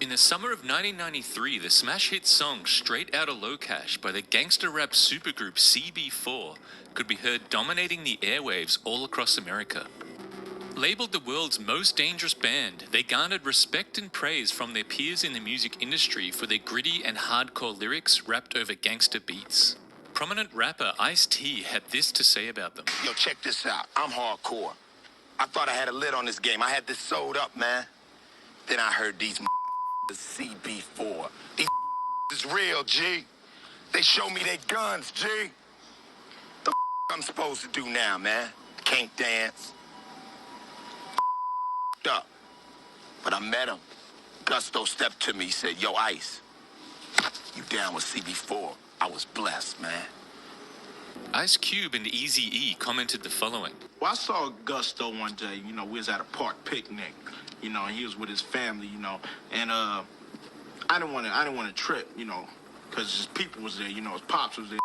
In the summer of 1993, the smash hit song Straight Outta Locash by the gangster rap supergroup CB4 could be heard dominating the airwaves all across America. Labeled the world's most dangerous band, they garnered respect and praise from their peers in the music industry for their gritty and hardcore lyrics rapped over gangster beats. Prominent rapper Ice-T had this to say about them. Yo, check this out. I'm hardcore. I thought I had a lid on this game. I had this sold up, man. Then I heard these CB4. These is real, G. They show me their guns, G. The I'm supposed to do now, man? Can't dance. Up. But I met him. Gusto stepped to me, said, yo, Ice, you down with CB4? I was blessed, man. Ice Cube and Eazy-E commented the following. Well, I saw Gusto one day, we was at a park picnic, and he was with his family, and I didn't want to trip, because his people was there, his pops was there.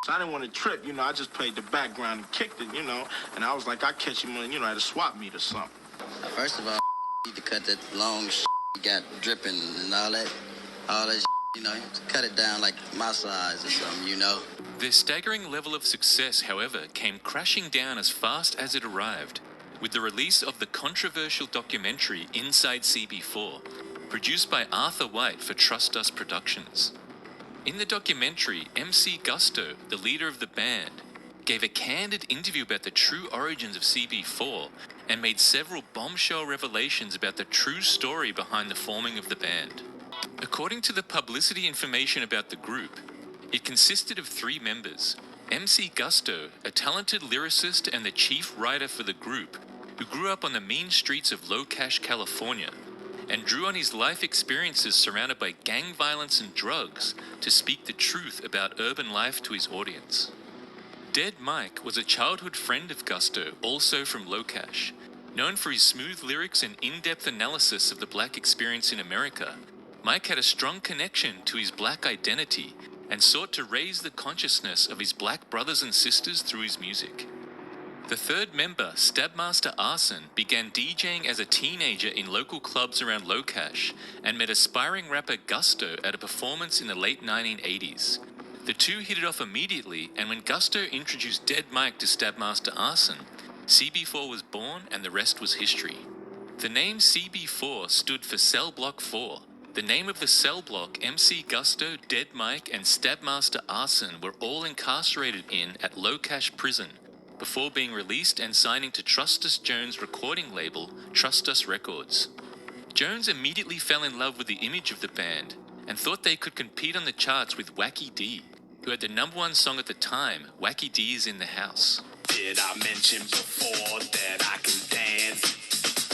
So I didn't want to trip, I just played the background and kicked it, and I was like, I'd catch him at a swap meet or something. First of all, you need to cut that long you got dripping and all that cut it down like my size or something, Their staggering level of success, however, came crashing down as fast as it arrived, with the release of the controversial documentary Inside CB4, produced by Arthur White for Trust Us Productions. In the documentary, MC Gusto, the leader of the band, gave a candid interview about the true origins of CB4 and made several bombshell revelations about the true story behind the forming of the band. According to the publicity information about the group, it consisted of 3 members: MC Gusto, a talented lyricist and the chief writer for the group, who grew up on the mean streets of Locash, California, and drew on his life experiences surrounded by gang violence and drugs to speak the truth about urban life to his audience. Dead Mike was a childhood friend of Gusto, also from Locash. Known for his smooth lyrics and in-depth analysis of the black experience in America, Mike had a strong connection to his black identity and sought to raise the consciousness of his black brothers and sisters through his music. The 3rd member, Stabmaster Arson, began DJing as a teenager in local clubs around Locash and met aspiring rapper Gusto at a performance in the late 1980s. The two hit it off immediately, and when Gusto introduced Dead Mike to Stabmaster Arson, CB4 was born and the rest was history. The name CB4 stood for Cell Block 4. The name of the cell block MC Gusto, Dead Mike, and Stabmaster Arson were all incarcerated in at Locash Prison before being released and signing to Trust Us Jones' recording label, Trust Us Records. Jones immediately fell in love with the image of the band and thought they could compete on the charts with Wacky D, who had the #1 song at the time, Wacky D Is in the House. Did I mention before that I can dance?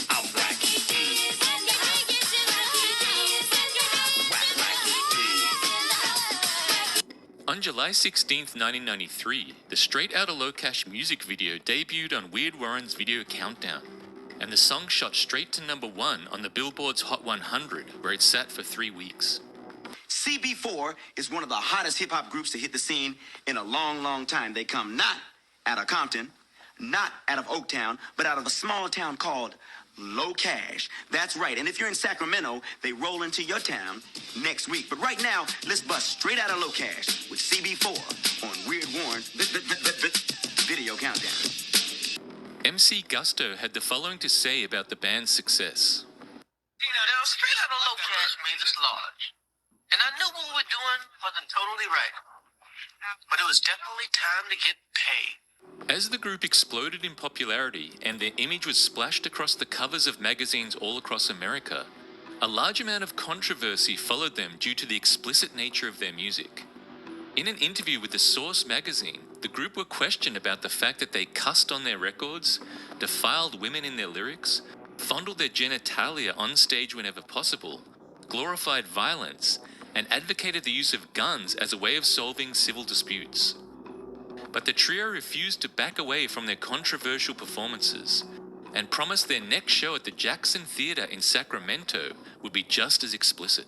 I'm Wacky D. On July 16, 1993, the Straight Outta Locash music video debuted on Weird Warren's Video Countdown, and the song shot straight to #1 on the Billboard's Hot 100, where it sat for 3 weeks. CB4 is one of the hottest hip-hop groups to hit the scene in a long, long time. They come not out of Compton, not out of Oaktown, but out of a small town called Locash. That's right. And if you're in Sacramento, they roll into your town next week. But right now, let's bust straight out of Locash with CB4 on Weird Warren's Video Countdown. MC Gusto had the following to say about the band's success. Straight out of Locash made us large. And I knew what we were doing wasn't totally right. But it was definitely time to get paid. As the group exploded in popularity and their image was splashed across the covers of magazines all across America, a large amount of controversy followed them due to the explicit nature of their music. In an interview with The Source magazine, the group were questioned about the fact that they cussed on their records, defiled women in their lyrics, fondled their genitalia on stage whenever possible, glorified violence, and advocated the use of guns as a way of solving civil disputes. But the trio refused to back away from their controversial performances and promised their next show at the Jackson Theatre in Sacramento would be just as explicit.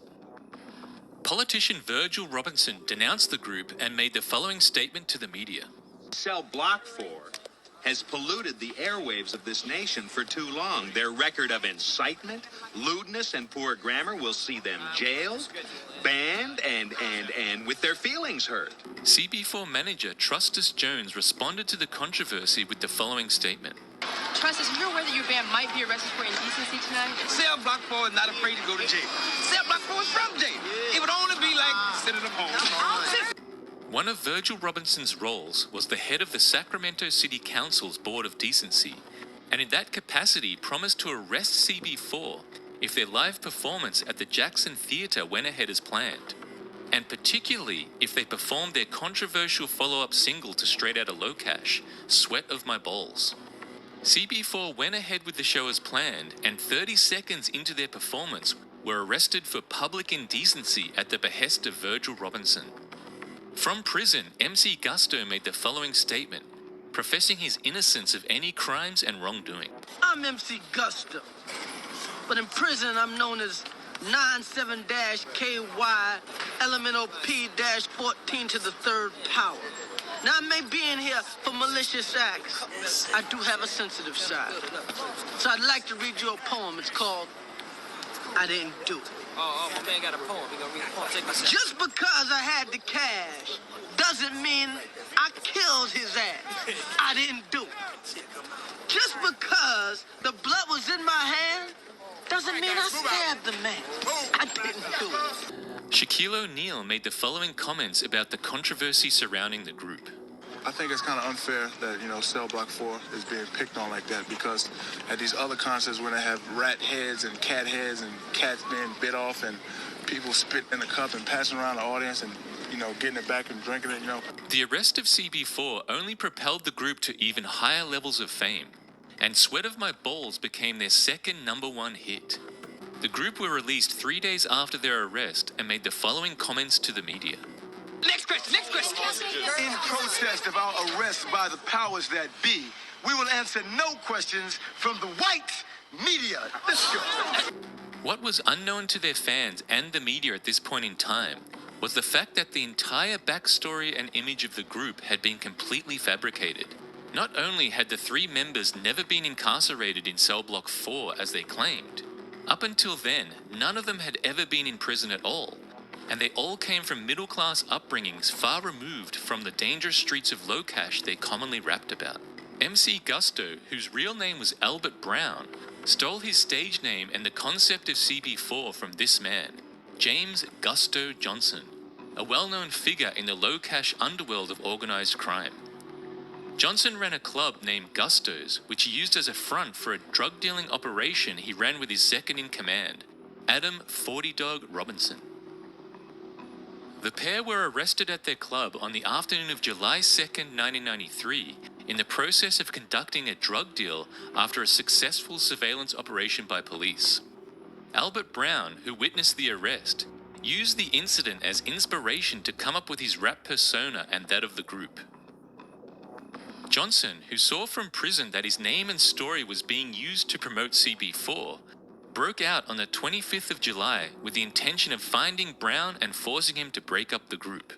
Politician Virgil Robinson denounced the group and made the following statement to the media. Cell Block 4 has polluted the airwaves of this nation for too long. Their record of incitement, lewdness, and poor grammar will see them jailed, banned, and with their feelings hurt. CB4 manager Trustus Jones responded to the controversy with the following statement. Trustus, you're aware that your band might be arrested for indecency tonight? Cell Block 4 is not afraid to go to jail. Cell Block 4 is from jail. It would only be like sending them home. One of Virgil Robinson's roles was the head of the Sacramento City Council's Board of Decency, and in that capacity promised to arrest CB4 if their live performance at the Jackson Theatre went ahead as planned, and particularly if they performed their controversial follow-up single to Straight Outta Locash, Sweat of My Balls. CB4 went ahead with the show as planned, and 30 seconds into their performance were arrested for public indecency at the behest of Virgil Robinson. From prison, MC Gusto made the following statement, professing his innocence of any crimes and wrongdoing. I'm MC Gusto, but in prison I'm known as 97-KY elemental P-14 to the third power. Now, I may be in here for malicious acts. I do have a sensitive side. So I'd like to read you a poem. It's called I Didn't Do It. Oh, my man got a poem. We gonna read the poem. Take this out. Just because I had the cash doesn't mean I killed his ass. I didn't do it. Just because the blood was in my hand doesn't mean I stabbed the man. I didn't do it. Shaquille O'Neal made the following comments about the controversy surrounding the group. I think it's kind of unfair that, Cell Block 4 is being picked on like that, because at these other concerts where they have rat heads and cat heads and cats being bit off and people spit in a cup and passing around the audience and, getting it back and drinking it, The arrest of CB4 only propelled the group to even higher levels of fame, and Sweat of My Balls became their second #1 hit. The group were released 3 days after their arrest and made the following comments to the media. Next question. In protest of our arrest by the powers that be, we will answer no questions from the white media. Let's go. What was unknown to their fans and the media at this point in time was the fact that the entire backstory and image of the group had been completely fabricated. Not only had the 3 members never been incarcerated in Cell Block 4 as they claimed, up until then, none of them had ever been in prison at all, and they all came from middle-class upbringings far removed from the dangerous streets of Locash they commonly rapped about. MC Gusto, whose real name was Albert Brown, stole his stage name and the concept of CB4 from this man, James Gusto Johnson, a well-known figure in the Locash underworld of organized crime. Johnson ran a club named Gusto's, which he used as a front for a drug-dealing operation he ran with his second-in-command, Adam 40 Dog Robinson. The pair were arrested at their club on the afternoon of July 2nd, 1993, in the process of conducting a drug deal after a successful surveillance operation by police. Albert Brown, who witnessed the arrest, used the incident as inspiration to come up with his rap persona and that of the group. Johnson, who saw from prison that his name and story was being used to promote CB4, broke out on the 25th of July with the intention of finding Brown and forcing him to break up the group.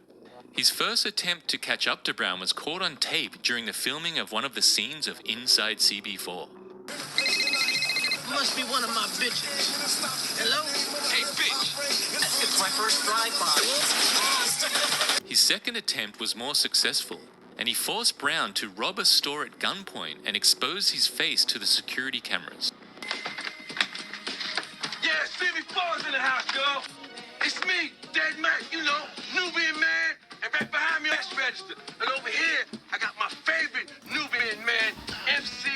His first attempt to catch up to Brown was caught on tape during the filming of one of the scenes of Inside CB4. Must be one of my bitches. Hello? Hey, bitch. It's my first drive-by. His second attempt was more successful, and he forced Brown to rob a store at gunpoint and expose his face to the security cameras. Yeah, CB4's in the house, girl. It's me, Dead Mac, Nubian man. And right behind me, cash register. And over here, I got my favorite Nubian man, MC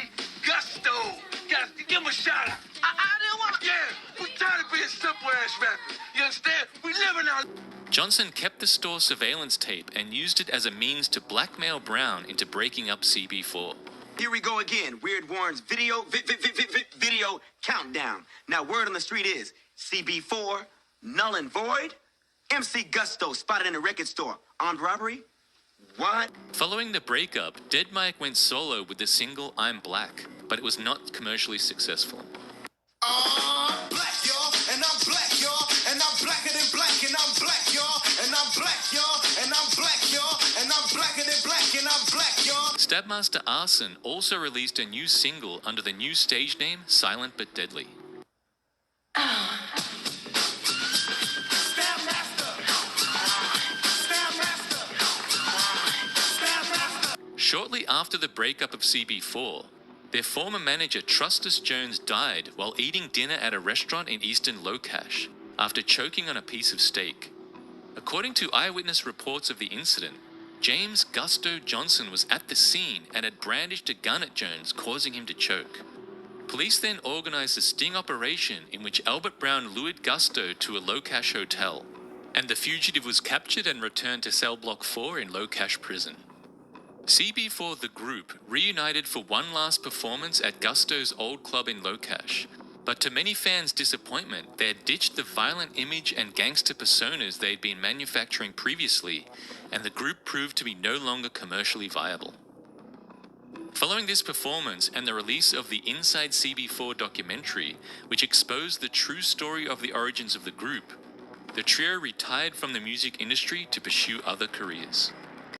Gusto. Guys, give him a shout out. I didn't want to. Yeah, we tired of being simple-ass rappers. You understand? We living our... Johnson kept the store surveillance tape and used it as a means to blackmail Brown into breaking up CB4. Here we go again. Weird Warren's video countdown. Now, word on the street is CB4, null and void. MC Gusto spotted in a record store. Armed robbery? What? Following the breakup, Dead Mike went solo with the single I'm Black, but it was not commercially successful. I'm black, y'all, and I'm black, y'all, and I'm blacker than black, and I'm black, y'all, and I'm black, y'all, and I'm black, y'all, and I'm blacker than black, and I'm black, y'all. Stabmaster Arson also released a new single under the new stage name Silent But Deadly. Shortly after the breakup of CB4, their former manager Trustus Jones died while eating dinner at a restaurant in eastern Locash after choking on a piece of steak. According to eyewitness reports of the incident, James Gusto Johnson was at the scene and had brandished a gun at Jones, causing him to choke. Police then organized a sting operation in which Albert Brown lured Gusto to a Locash hotel, and the fugitive was captured and returned to cell block 4 in Locash prison. CB4 the group reunited for one last performance at Gusto's old club in Locash, but to many fans' disappointment, they had ditched the violent image and gangster personas they had been manufacturing previously, and the group proved to be no longer commercially viable. Following this performance and the release of the Inside CB4 documentary, which exposed the true story of the origins of the group, the trio retired from the music industry to pursue other careers.